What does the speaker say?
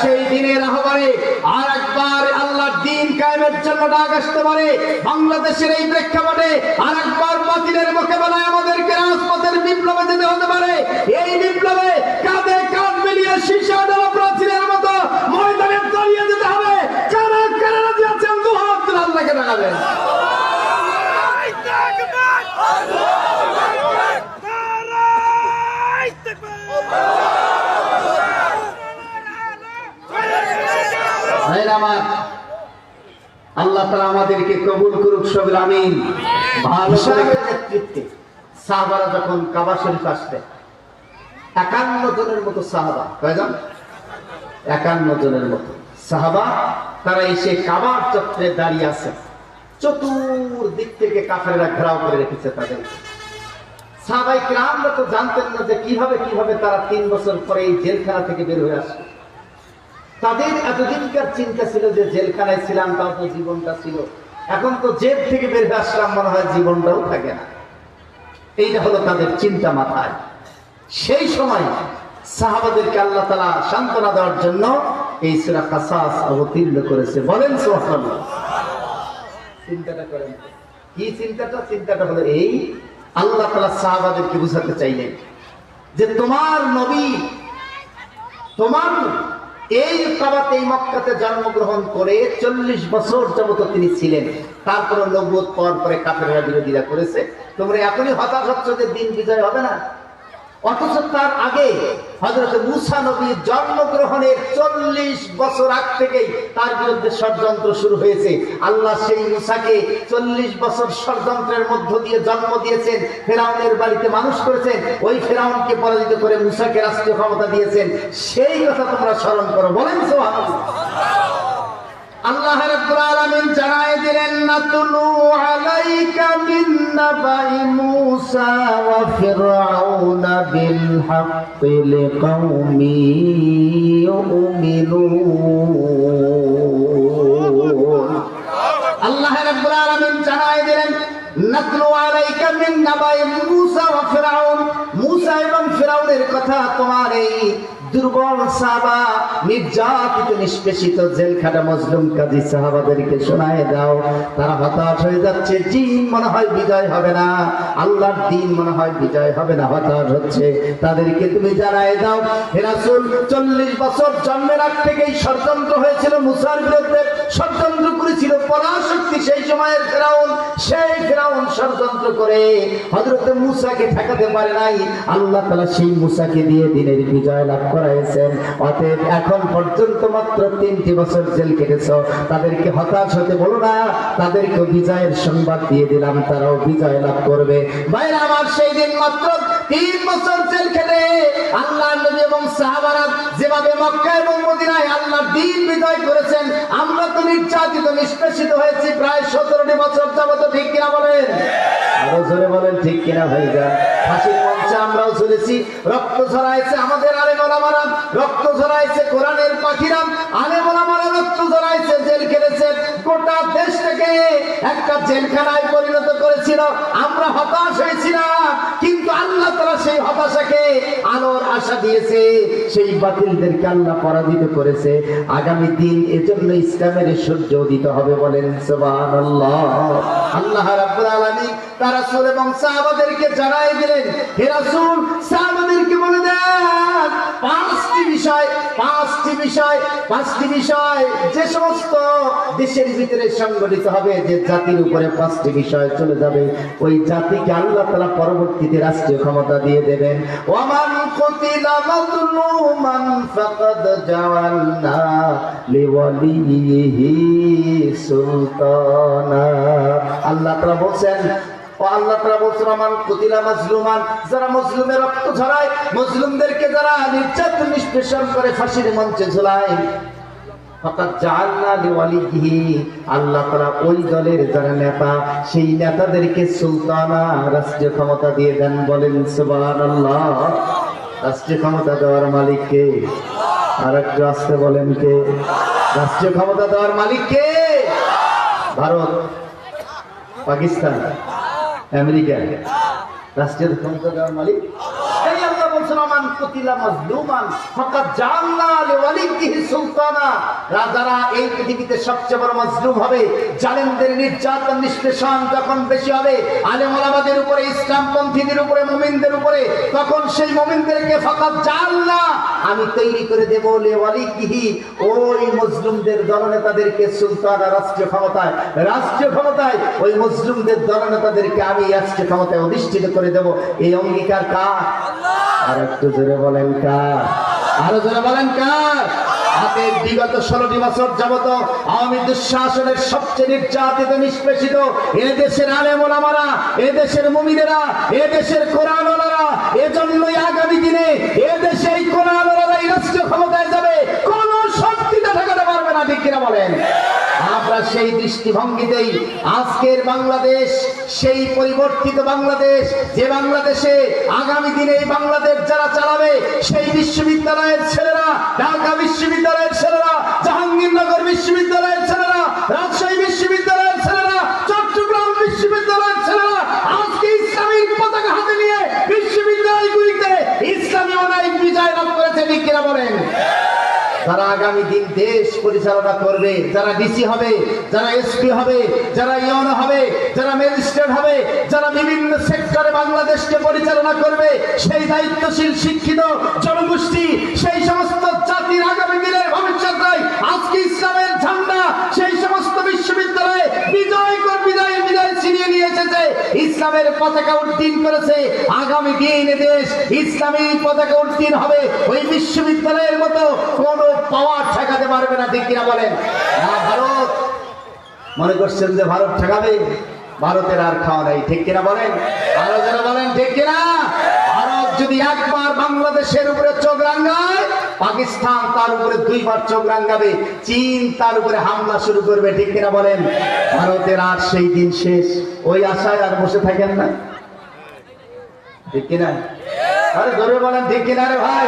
সেই দিনের আহ্বানে আর একবার আল্লাহর দ্বীন কায়েমের জন্য ডাক আসতে পারে। বাংলাদেশের এই প্রেক্ষাপটে আর একবার বাতিলের মোকাবেলায় আমাদেরকে রাজপথের বিপ্লবে যেতে হতে পারে। এই বিপ্লবে কাঁধে কাঁধ মিলিয়ে শীর্ষে আদালত প্রাচীরের মতো ময়দানে দাঁড়িয়ে যেতে হবে। কারা কারা রাজি আছেন দুহাত তুলে আল্লাহকে ডাকাবেন। আল্লাহ তাআলা আমাদেরকে কবুল করুক, সবিল আমিন। ভালো করে নেতৃত্বে সাহাবারা যখন কাবা শরীফ আসতে 51 জনের মতো সাহাবা, কয়জন? 51 জনের মতো সাহাবা তারা এসে কাবার চত্বরে দাঁড়িয়ে আছে। চতুর্দিক থেকে কাফেররা ঘেরাও করে রেখেছে তাদেরকে। সাহাবায়ে কিরামরা তো জানতেন না যে কিভাবে তারা 3 বছর পরে এই জেলখানা থেকে বের হয়ে আসবে। তাদের এতদিনকার চিন্তা ছিল যে জেলখানায় ছিলাম তাও তো জীবনটা ছিল, এখন তো জেল থেকে বের হয়ে আসলাম মনে হয় জীবনটাও থাকে না। এইটা হলো তাদের চিন্তা মাথায়। সেই সময় সাহাবাদেরকে আল্লাহ তাআলা সান্ত্বনা দেওয়ার জন্য এই সূরা কাসাস অবতীর্ণ করেছে। বলেন সুবহানাল্লাহ। চিন্তাটা করেন, কি চিন্তাটা? চিন্তাটা হলো এই, আল্লাহ তাআলা সাহাবাদেরকে বুঝাতে চাইলেন যে তোমার নবী, তোমার এই কাবাতে এই মক্কাতে জন্মগ্রহণ করে 40 বছর যাবত তিনি ছিলেন। তারপরে নবুয়ত পাওয়ার পরে কাফেররা বিরোধিতা করেছে। তোমরা এখনই হতাশ হচ্ছ যে দিন বিজয় হবে না, অথচ তার আগে হযরত মূসা নবীর জন্মগ্রহণের 40 বছর আগ থেকেই তার বিরুদ্ধে ষড়যন্ত্র শুরু হয়েছে। আল্লাহ সেই মূসাকে 40 বছর ষড়যন্ত্রের মধ্য দিয়ে জন্ম দিয়েছেন, ফেরাউনের বাড়িতে মানুষ করেছেন, ওই ফেরাউনকে পরাজিত করে মূসাকে রাষ্ট্রীয় ক্ষমতা দিয়েছেন। সেই কথা তোমরা স্মরণ করো। বলেন সুবহানাল্লাহ। আল্লাহ রাব্বুল আলামিন জানায় দিলেন, নাতলু আলাইকা মিন নাবাই মূসা ওয়া ফিরআউনা বিল হাক্কি লিকাওমি ইউমিনুন। আল্লাহ রাব্বুল আলামিন জানায় দিলেন, নাতলু আলাইকা মিন নাবাই মূসা ওয়া ফিরআউন। মূসা এবং ফিরআউনের কথা তোমার এই দুর্বল সাহাবা, নির্যাতিত নিষ্পেষিত জেলখানা মজলুম কাজী সাহাবাদেরকে শোনায় দাও। তারা হতাশ হয়ে যাচ্ছে, দিন মনে হয় বিজয় হবে না, আল্লাহর দিন মনে হয় বিজয় হবে না, হতাশ হচ্ছে। তাদেরকে তুমি জানায় দাও, হে রাসূল 40 বছর জন্মের আগ থেকেই ষড়যন্ত্র হয়েছিল মুসার বিরুদ্ধে, ষড়যন্ত্র করেছিল পরাশক্তি সেই সময়ের ফেরাউন। সেই ফেরাউন ষড়যন্ত্র করে হযরত মূসাকে ঠেকাতে পারে নাই। আল্লাহ তাআলা সেই মূসাকে দিয়ে দিনের বিজয় লাভ করাইছেন। অতএব এখন পর্যন্ত মাত্র 3টি বছর জেল কেটেছ, তাদেরকে হতাশ হতে বলো না, তাদেরকে বিজয়ের সংবাদ দিয়ে দিলাম, তারাও বিজয় লাভ করবে। ভাইরা আমার, সেই দিন মাত্র 3 বছর জেল খেটে আল্লাহর নবী এবং সাহাবারা যেভাবে মক্কা এবং মদিনায় আল্লাহর দ্বীন বিজয় করেছেন, আমরা তো নির্যাতিত নিষ্পেষিত হয়েছি প্রায় 17টি বছর যাবত। ঠিক কিনা বলেন? আরো জোরে বলেন ঠিক কিনা ভাইরা? ফাঁসির মঞ্চে আমরাও চলেছি, রক্ত ঝরাইছে আমাদের আলেম ওলামারা, রক্ত ঝরাইছে কোরআনের পাখিরা, আলেম ওলামারা রক্ত ঝরাইছে, জেল খেটেছে। গোটা দেশটাকে একটা জেলখানায় পরিণত করেছিল। আমরা হতাশ হয়েছিলাম, কিন্তু আল্লাহ তাআলা সেই হতাশাকে আলোর আশা দিয়েছে, সেই বাতিলদেরকে আল্লাহ পরাজিত করেছে। আগামী দিন এজন্য ইসলামের সূর্য উদিত হবে। বলেন সুবহানাল্লাহ। আল্লাহ রাব্বুল আলামিন তার রাসূল এবং সাহাবাদেরকে জানাই দিলেন, হে রাসূল সাহাবাদেরকে বলে দেন 5টি বিষয় যে সমস্ত দেশের ভিতরে সংগঠিত হবে, যে জাতির উপরে 5টি বিষয় চলে যাবে, ওই জাতিকে আল্লাহ তাআলা পরবর্তীতে রাষ্ট্রীয় ক্ষমতা দিয়ে দেবেন। ওয়ামান কুতিলা মাজলুমান ফাকাদ জাআলনা লিওয়ালিহি সুলতানা। আল্লাহ তাআলা বলেন, যারা মজলুমের রক্ত ঝরায়, মজলুমদেরকে যারা নির্যাতন নিষ্পেষণ করে ফাঁসির মঞ্চে ঝুলায়, আল্লাহ তাআলা ওই দলের যারা নেতা, সেই নেতাদেরকে সুলতানা রাষ্ট্রীয় ক্ষমতা দিয়ে দেন। বলেন সুবহানাল্লাহ। রাষ্ট্রীয় ক্ষমতা দেওয়ার মালিক কে? আর একটু আসতে বলেন কে? রাষ্ট্রীয় ক্ষমতা দেওয়ার মালিক কে? ভারত, পাকিস্তান, আমেরিকা। রাষ্ট্রীয় ক্ষমতা দেওয়ার মালিক মান কুতিলা মাজলুমান ফাকাদ জাআলনা লিওয়ালিহি সুলতানা। যারা এই পৃথিবীতে সবচেয়ে বড় মাজলুম হবে, জালেমদের নির্যাতন নিষ্পেষণ যখন বেশি হবে আলেম ওলামাদের উপরে, ইসলামপন্থীদের উপরে, মুমিনদের উপরে, তখন সেই মুমিনদেরকে ফাকাদ জাআলনা আমি তৈরি করে দেব লিওয়ালিহি ওই মজলুমদের দলনেতাদেরকে সুলতানা রাষ্ট্রীয় ক্ষমতায় ওই মজলুমদের দলনেতাদেরকে আমি রাষ্ট্রীয় ক্ষমতায় অধিষ্ঠিত করে দেব। এই অঙ্গীকার কার? আর একটু জোরে বলেন কার? আরো জোরে বলেন কার? হাতে বিগত 16টি বছর যাবত আওয়ামী দুঃশাসনের সবচেয়ে নির্যাতিত নিষ্পেষিত এদেশের আলেম ওলামারা, এদেশের মুমিনেরা, এদেশের কোরআন ওয়ালারা, এজন্যই আগামী দিনে এদেশে এই কোরআন ওয়ালারা এই রাষ্ট্রীয় ক্ষমতায় যাবে, কোন শক্তিতে ঠেকাতে পারবে না। ঠিক কিনা বলেন? আমরা সেই দৃষ্টিভঙ্গিতেই আজকের বাংলাদেশ, সেই পরিবর্তিত বাংলাদেশ, যে বাংলাদেশে আগামী দিনে এই বাংলাদেশ যারা চালাবে, সেই বিশ্ববিদ্যালয়ের ছেলেরা, ঢাকা বিশ্ববিদ্যালয়ের ছেলেরা, জাহাঙ্গীরনগর বিশ্ববিদ্যালয়ের ছেলেরা, রাজশাহী বিশ্ববিদ্যালয়ের ছেলেরা, চট্টগ্রাম বিশ্ববিদ্যালয়ের ছেলেরা আজকে ইসলামের পতাকা হাতে নিয়ে বিশ্ববিদ্যালয়গুলিতে ইসলামী অনাইক বিজয় লাভ করেছে। ঠিক কিনা বলেন? যারা আগামী দিন দেশ পরিচালনা করবে, যারা ডিসি হবে, যারা এসপি হবে, যারা ইউনো হবে, যারা ম্যাজিস্ট্রেট হবে, যারা বিভিন্ন সেক্টরে বাংলাদেশকে পরিচালনা করবে, সেই দায়িত্বশীল শিক্ষিত জনগোষ্ঠী, সেই সমস্ত জাতির আগামী দিনের ভবিষ্যৎ আজকে ইসলামের ঝান্ডা সেই সমস্ত বিশ্ববিদ্যালয়ে বিজয় ছিনিয়ে নিয়ে এসেছে, ইসলামের পতাকা উড্ডীন করেছে। আগামী দিন দেশ ইসলামী পতাকা উড্ডীন হবে, ওই বিশ্ববিদ্যালয়ের মতো কোন পাওয়ার ঠেকাতে পারবে না। ঠিক কিনা বলেন? ভারত মনে করছেন যে ভারত ঠেকাবে, ভারতের আর খাওয়া নাই। ঠিক কিনা বলেন? আরো যারা বলেন ঠিক কিনা? ভারত যদি একবার বাংলাদেশের উপরে চোখ রাঙায়, পাকিস্তান তার উপরে 2 বার চোখ রাঙাবে, চীন তার উপরে হামলা শুরু করবে। ঠিক কিনা বলেন? ভারতের আর সেই দিন শেষ, ওই আশায় আর বসে থাকেন না। ঠিক কিনা? আরে জোরে বলেন ঠিক কিনা রে ভাই?